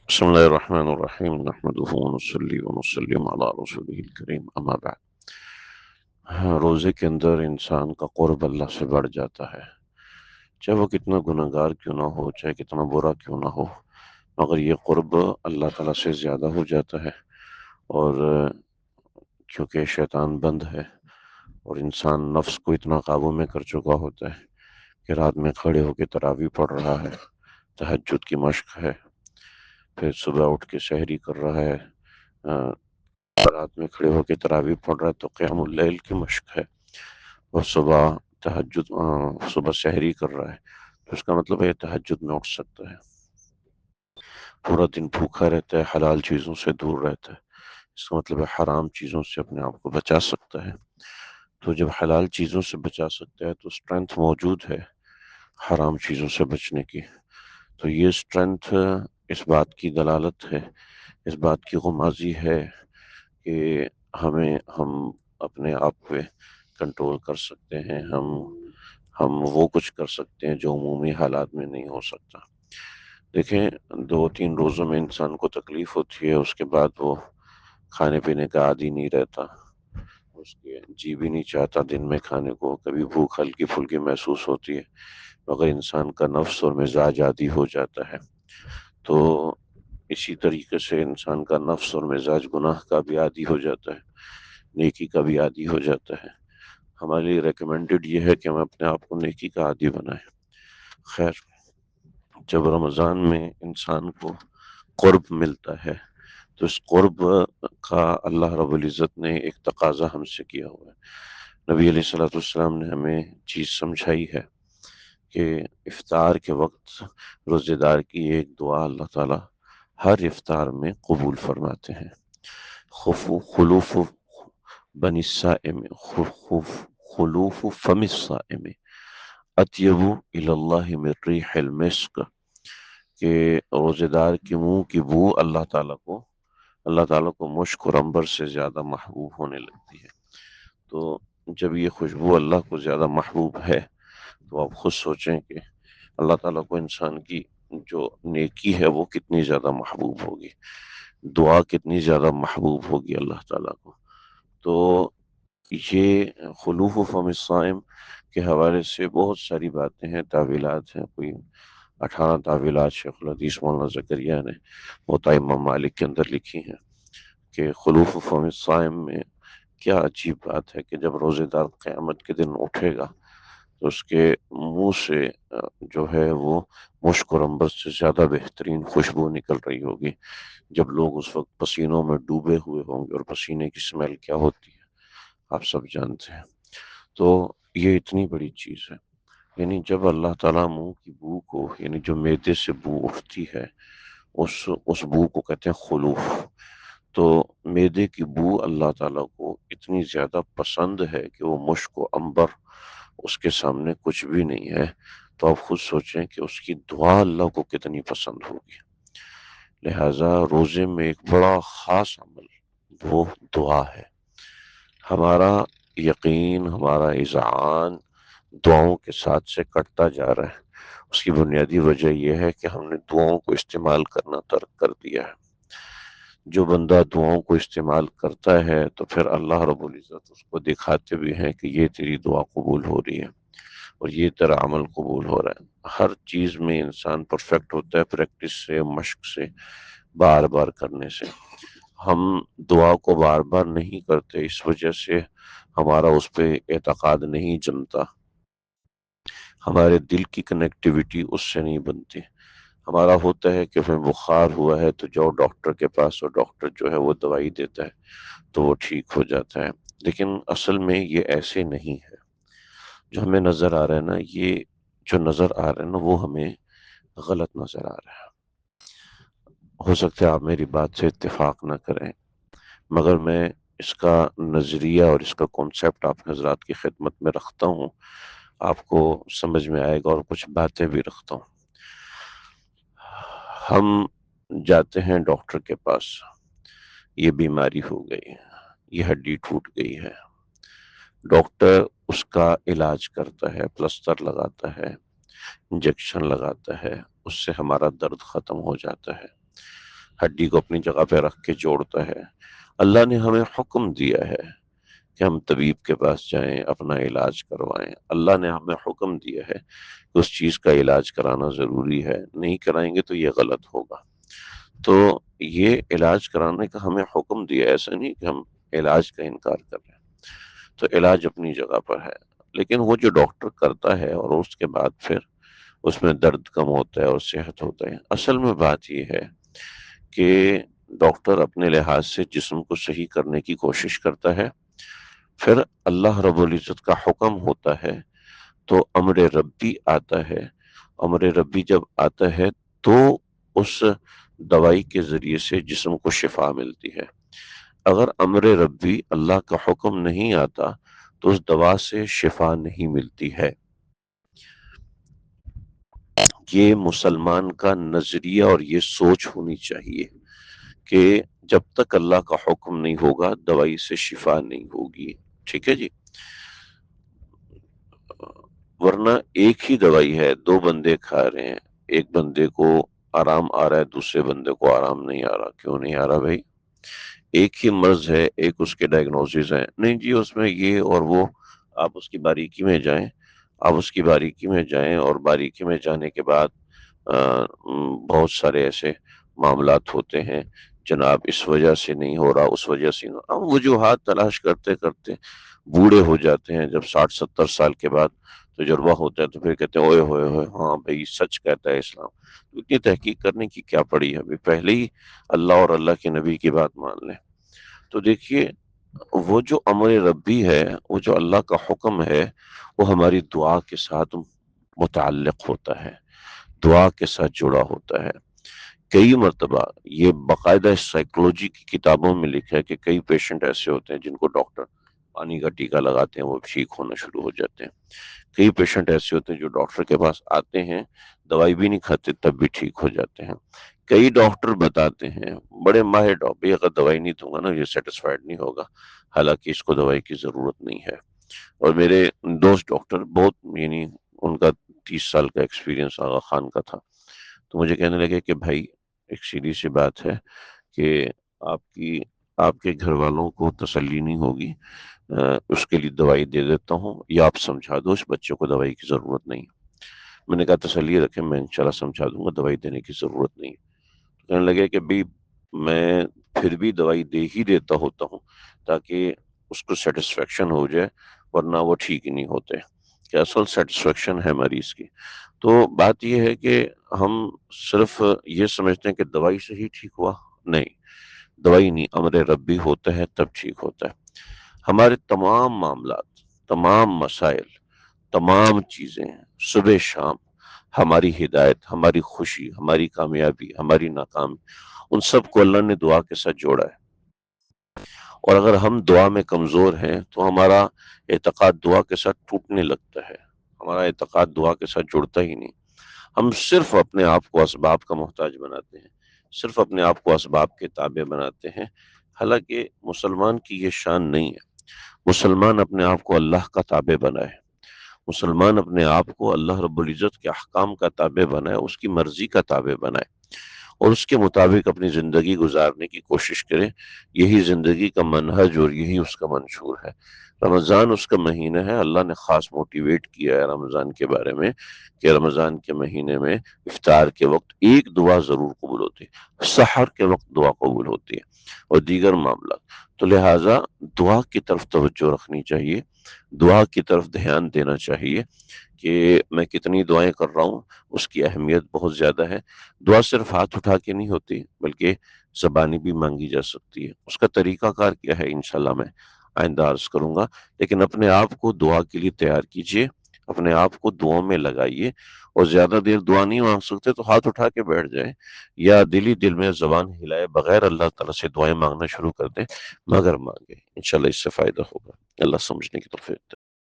بسم اللہ الرحمن الرحیم نحمده ونصلی ونسلم علی رسولہ الکریم اما بعد۔ روزے کے اندر انسان کا قرب اللہ سے بڑھ جاتا ہے، چاہے وہ کتنا گناہگار کیوں نہ ہو، چاہے کتنا برا کیوں نہ ہو، مگر یہ قرب اللہ تعالیٰ سے زیادہ ہو جاتا ہے۔ اور کیونکہ شیطان بند ہے اور انسان نفس کو اتنا قابو میں کر چکا ہوتا ہے کہ رات میں کھڑے ہو کے تراویح پڑھ رہا ہے، تہجد کی مشق ہے، پھر صبح اٹھ کے سحری کر رہا ہے، رات میں کھڑے ہو کے تراویح پڑھ رہا ہے تو قیام اللیل کی مشق ہے، اور صبح سحری کر رہا ہے تو اس کا مطلب ہے تہجد میں اٹھ سکتا ہے، پورا دن بھوکا رہتا ہے، حلال چیزوں سے دور رہتا ہے، اس کا مطلب ہے حرام چیزوں سے اپنے آپ کو بچا سکتا ہے۔ تو جب حلال چیزوں سے بچا سکتا ہے تو اسٹرینتھ موجود ہے حرام چیزوں سے بچنے کی۔ تو یہ اسٹرینتھ اس بات کی دلالت ہے، اس بات کی غمازی ہے کہ ہم اپنے آپ پہ کنٹرول کر سکتے ہیں، ہم وہ کچھ کر سکتے ہیں جو عمومی حالات میں نہیں ہو سکتا۔ دیکھیں، 2-3 روزوں میں انسان کو تکلیف ہوتی ہے، اس کے بعد وہ کھانے پینے کا عادی نہیں رہتا، اس کے جی بھی نہیں چاہتا دن میں کھانے کو، کبھی بھوک ہلکی پھلکی محسوس ہوتی ہے، مگر انسان کا نفس اور مزاج عادی ہو جاتا ہے۔ تو اسی طریقے سے انسان کا نفس اور مزاج گناہ کا بھی عادی ہو جاتا ہے، نیکی کا بھی عادی ہو جاتا ہے۔ ہمارے لیے ریکمینڈڈ یہ ہے کہ ہم اپنے آپ کو نیکی کا عادی بنائیں۔ خیر، جب رمضان میں انسان کو قرب ملتا ہے تو اس قرب کا اللہ رب العزت نے ایک تقاضا ہم سے کیا ہوا ہے۔ نبی علیہ السلام نے ہمیں چیز سمجھائی ہے کہ افطار کے وقت روزے دار کی ایک دعا اللہ تعالیٰ ہر افطار میں قبول فرماتے ہیں۔ خلوف بنی الصائم خلوف فم الصائم اطیب الی اللہ من ریح المسک، کہ روزے دار کے منہ کی بو اللہ تعالیٰ کو مشک اور عنبر سے زیادہ محبوب ہونے لگتی ہے۔ تو جب یہ خوشبو اللہ کو زیادہ محبوب ہے تو آپ خود سوچیں کہ اللہ تعالیٰ کو انسان کی جو نیکی ہے وہ کتنی زیادہ محبوب ہوگی، دعا کتنی زیادہ محبوب ہوگی اللہ تعالیٰ کو۔ تو یہ خلوف فم الصائم کے حوالے سے بہت ساری باتیں ہیں، تعویلات ہیں، کوئی 18 تعویلات شیخ الحدیث مولانا زکریا نے موطا امام مالک کے اندر لکھی ہیں کہ خلوف فم الصائم میں کیا عجیب بات ہے کہ جب روزے دار قیامت کے دن اٹھے گا تو اس کے منہ سے جو ہے وہ مشک اور عنبر سے زیادہ بہترین خوشبو نکل رہی ہوگی۔ جب لوگ اس وقت پسینوں میں ڈوبے ہوئے ہوں گے، اور پسینے کی سمیل کیا ہوتی ہے آپ سب جانتے ہیں۔ تو یہ اتنی بڑی چیز ہے، یعنی جب اللہ تعالیٰ منہ کی بو کو، یعنی جو معدے سے بو اٹھتی ہے اس بو کو کہتے ہیں خلوف۔ تو معدے کی بو اللہ تعالیٰ کو اتنی زیادہ پسند ہے کہ وہ مشک و عنبر اس کے سامنے کچھ بھی نہیں ہے۔ تو آپ خود سوچیں کہ اس کی دعا اللہ کو کتنی پسند ہوگی۔ لہٰذا روزے میں ایک بڑا خاص عمل وہ دعا ہے۔ ہمارا یقین، ہمارا اذعان دعاؤں کے ساتھ سے کٹتا جا رہا ہے۔ اس کی بنیادی وجہ یہ ہے کہ ہم نے دعاؤں کو استعمال کرنا ترک کر دیا ہے۔ جو بندہ دعاؤں کو استعمال کرتا ہے تو پھر اللہ رب العزت اس کو دکھاتے بھی ہیں کہ یہ تیری دعا قبول ہو رہی ہے اور یہ تیرا عمل قبول ہو رہا ہے۔ ہر چیز میں انسان پرفیکٹ ہوتا ہے پریکٹس سے، مشق سے، بار بار کرنے سے۔ ہم دعا کو بار بار نہیں کرتے، اس وجہ سے ہمارا اس پہ اعتقاد نہیں جمتا، ہمارے دل کی کنیکٹیوٹی اس سے نہیں بنتی۔ ہمارا ہوتا ہے کہ ہمیں بخار ہوا ہے تو جاؤ ڈاکٹر کے پاس، اور ڈاکٹر جو ہے وہ دوائی دیتا ہے تو وہ ٹھیک ہو جاتا ہے، لیکن اصل میں یہ ایسے نہیں ہے۔ جو ہمیں نظر آ رہا ہے نا، یہ جو نظر آ رہا ہے نا وہ ہمیں غلط نظر آ رہا ہے۔ ہو سکتا ہے آپ میری بات سے اتفاق نہ کریں، مگر میں اس کا نظریہ اور اس کا کانسیپٹ آپ حضرات کی خدمت میں رکھتا ہوں، آپ کو سمجھ میں آئے گا، اور کچھ باتیں بھی رکھتا ہوں۔ ہم جاتے ہیں ڈاکٹر کے پاس، یہ بیماری ہو گئی، یہ ہڈی ٹوٹ گئی ہے، ڈاکٹر اس کا علاج کرتا ہے، پلسٹر لگاتا ہے، انجیکشن لگاتا ہے، اس سے ہمارا درد ختم ہو جاتا ہے۔ ہڈی کو اپنی جگہ پہ رکھ کے جوڑتا ہے۔ اللہ نے ہمیں حکم دیا ہے کہ ہم طبیب کے پاس جائیں، اپنا علاج کروائیں۔ اللہ نے ہمیں حکم دیا ہے کہ اس چیز کا علاج کرانا ضروری ہے، نہیں کرائیں گے تو یہ غلط ہوگا۔ تو یہ علاج کرانے کا ہمیں حکم دیا ہے، ایسا نہیں کہ ہم علاج کا انکار کر رہے ہیں۔ تو علاج اپنی جگہ پر ہے، لیکن وہ جو ڈاکٹر کرتا ہے اور اس کے بعد پھر اس میں درد کم ہوتا ہے اور صحت ہوتا ہے، اصل میں بات یہ ہے کہ ڈاکٹر اپنے لحاظ سے جسم کو صحیح کرنے کی کوشش کرتا ہے، پھر اللہ رب العزت کا حکم ہوتا ہے تو امر ربی آتا ہے۔ امر ربی جب آتا ہے تو اس دوائی کے ذریعے سے جسم کو شفا ملتی ہے۔ اگر امر ربی اللہ کا حکم نہیں آتا تو اس دوا سے شفا نہیں ملتی ہے۔ یہ مسلمان کا نظریہ اور یہ سوچ ہونی چاہیے کہ جب تک اللہ کا حکم نہیں ہوگا دوائی سے شفا نہیں ہوگی۔ ٹھیک ہے جی؟ ورنہ ایک ہی دوائی ہے، دو بندے کھا رہے ہیں، ایک بندے کو آرام آ رہا ہے، دوسرے بندے کو آرام نہیں آ رہا۔ کیوں نہیں آ رہا بھائی؟ ایک ہی مرض ہے، ایک اس کے ڈائگنوسس ہیں، نہیں جی اس میں یہ اور وہ۔ آپ اس کی باریکی میں جائیں، آپ اس کی باریکی میں جائیں اور باریکی میں جانے کے بعد بہت سارے ایسے معاملات ہوتے ہیں، جناب اس وجہ سے نہیں ہو رہا، اس وجہ سے نہیں۔ ہم وجوہات تلاش کرتے کرتے بوڑھے ہو جاتے ہیں، جب 60-70 سال کے بعد تجربہ ہوتا ہے تو پھر کہتے ہیں اوئے ہوئے ہوئے ہاں بھائی سچ کہتا ہے اسلام۔ اتنی تحقیق کرنے کی کیا پڑی ہے؟ ابھی پہلے ہی اللہ اور اللہ کے نبی کی بات مان لیں۔ تو دیکھیے وہ جو امر ربی ہے، وہ جو اللہ کا حکم ہے، وہ ہماری دعا کے ساتھ متعلق ہوتا ہے، دعا کے ساتھ جڑا ہوتا ہے۔ کئی مرتبہ یہ باقاعدہ سائیکولوجی کی کتابوں میں لکھا ہے کہ کئی پیشنٹ ایسے ہوتے ہیں جن کو ڈاکٹر پانی کا ٹیکا لگاتے ہیں وہ ٹھیک ہونا شروع ہو جاتے ہیں۔ کئی پیشنٹ ایسے ہوتے ہیں جو ڈاکٹر کے پاس آتے ہیں، دوائی بھی نہیں کھاتے تب بھی ٹھیک ہو جاتے ہیں۔ کئی ڈاکٹر بتاتے ہیں، بڑے ماہر ڈاکٹر، اگر دوائی نہیں دوں گا نا یہ سیٹسفائیڈ نہیں ہوگا، حالانکہ اس کو دوائی کی ضرورت نہیں ہے۔ اور میرے دوست ڈاکٹر بہت، یعنی ان کا 30 سال کا ایکسپیرینس آغا خان کا تھا، تو مجھے کہنے لگے کہ بھائی ایک سیدھی سی بات ہے کہ آپ کے گھر والوں کو تسلی نہیں ہوگی، اس کے لیے دوائی دے دیتا ہوں، یا آپ سمجھا دو اس بچے کو دوائی کی ضرورت نہیں۔ میں نے کہا تسلی رکھیں، میں انشاءاللہ سمجھا دوں گا، دوائی دینے کی ضرورت نہیں۔ کہنے لگے کہ بھی میں پھر بھی دوائی دے ہی دیتا ہوتا ہوں تاکہ اس کو سیٹسفیکشن ہو جائے، ورنہ وہ ٹھیک ہی نہیں ہوتے، کہ اصل سیٹسفیکشن ہے مریض کی۔ تو بات یہ ہے کہ ہم صرف یہ سمجھتے ہیں کہ دوائی سے ہی ٹھیک ہوا، نہیں، دوائی نہیں، امر ربی ہوتا ہے تب ٹھیک ہوتا ہے۔ ہمارے تمام معاملات، تمام مسائل، تمام چیزیں، صبح شام، ہماری ہدایت، ہماری خوشی، ہماری کامیابی، ہماری ناکامی، ان سب کو اللہ نے دعا کے ساتھ جوڑا ہے۔ اور اگر ہم دعا میں کمزور ہیں تو ہمارا اعتقاد دعا کے ساتھ ٹوٹنے لگتا ہے، ہمارا اعتقاد دعا کے ساتھ جڑتا ہی نہیں۔ ہم صرف اپنے آپ کو اسباب کا محتاج بناتے ہیں، صرف اپنے آپ کو اسباب کے تابع بناتے ہیں، حالانکہ مسلمان کی یہ شان نہیں ہے۔ مسلمان اپنے آپ کو اللہ کا تابع بنائے، مسلمان اپنے آپ کو اللہ رب العزت کے احکام کا تابع بنائے، اس کی مرضی کا تابع بنائے اور اس کے مطابق اپنی زندگی گزارنے کی کوشش کرے۔ یہی زندگی کا منہج اور یہی اس کا منشور ہے۔ رمضان اس کا مہینہ ہے، اللہ نے خاص موٹیویٹ کیا ہے رمضان کے بارے میں کہ رمضان کے مہینے میں افطار کے وقت ایک دعا ضرور قبول ہوتی ہے، سحر کے وقت دعا قبول ہوتی ہے اور دیگر معاملات۔ تو لہٰذا دعا کی طرف توجہ رکھنی چاہیے، دعا کی طرف دھیان دینا چاہیے کہ میں کتنی دعائیں کر رہا ہوں، اس کی اہمیت بہت زیادہ ہے۔ دعا صرف ہاتھ اٹھا کے نہیں ہوتی بلکہ زبانی بھی مانگی جا سکتی ہے۔ اس کا طریقہ کار کیا ہے انشاءاللہ میں آئندہ عرض کروں گا، لیکن اپنے آپ کو دعا کے لیے تیار کیجئے، اپنے آپ کو دعاؤں میں لگائیے، اور زیادہ دیر دعا نہیں مانگ سکتے تو ہاتھ اٹھا کے بیٹھ جائیں، یا دل ہی دل میں زبان ہلائے بغیر اللہ تعالیٰ سے دعائیں مانگنا شروع کر دیں، مگر مانگے، انشاءاللہ اس سے فائدہ ہوگا۔ اللہ سمجھنے کی توفیق دے۔